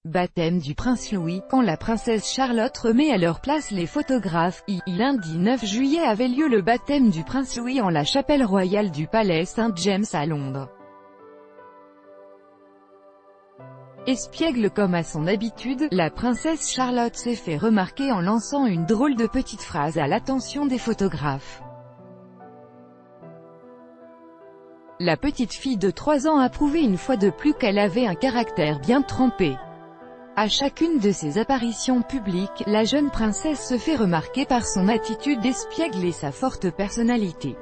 Baptême du prince Louis. Quand la princesse Charlotte remet à leur place les photographes, lundi 9 juillet avait lieu le baptême du prince Louis en la chapelle royale du palais St James à Londres. Espiègle comme à son habitude, la princesse Charlotte s'est fait remarquer en lançant une drôle de petite phrase à l'attention des photographes. La petite fille de 3 ans a prouvé une fois de plus qu'elle avait un caractère bien trempé. À chacune de ses apparitions publiques, la jeune princesse se fait remarquer par son attitude espiègle et sa forte personnalité.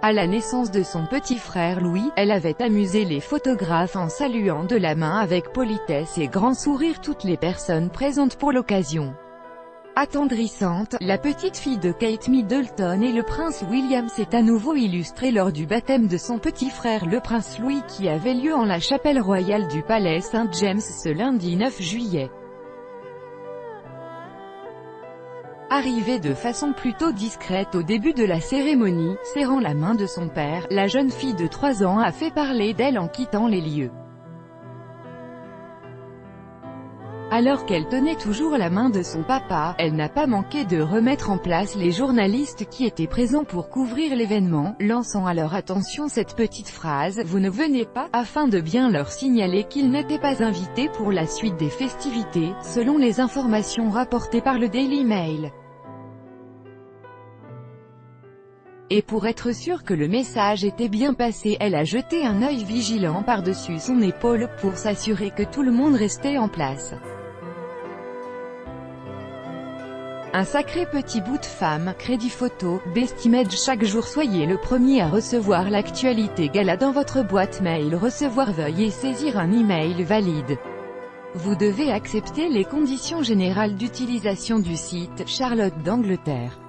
À la naissance de son petit frère Louis, elle avait amusé les photographes en saluant de la main avec politesse et grand sourire toutes les personnes présentes pour l'occasion. Attendrissante, la petite fille de Kate Middleton et le prince William s'est à nouveau illustrée lors du baptême de son petit frère le prince Louis qui avait lieu en la chapelle royale du palais St James ce lundi 9 juillet. Arrivée de façon plutôt discrète au début de la cérémonie, serrant la main de son père, la jeune fille de 3 ans a fait parler d'elle en quittant les lieux. Alors qu'elle tenait toujours la main de son papa, elle n'a pas manqué de remettre en place les journalistes qui étaient présents pour couvrir l'événement, lançant à leur attention cette petite phrase « Vous ne venez pas ?» afin de bien leur signaler qu'ils n'étaient pas invités pour la suite des festivités, selon les informations rapportées par le Daily Mail. Et pour être sûre que le message était bien passé, elle a jeté un œil vigilant par-dessus son épaule, pour s'assurer que tout le monde restait en place. Un sacré petit bout de femme. Crédit photo, Bestimage. Chaque jour soyez le premier à recevoir l'actualité gala dans votre boîte mail. Recevoir, veuillez saisir un email valide. Vous devez accepter les conditions générales d'utilisation du site. Charlotte d'Angleterre.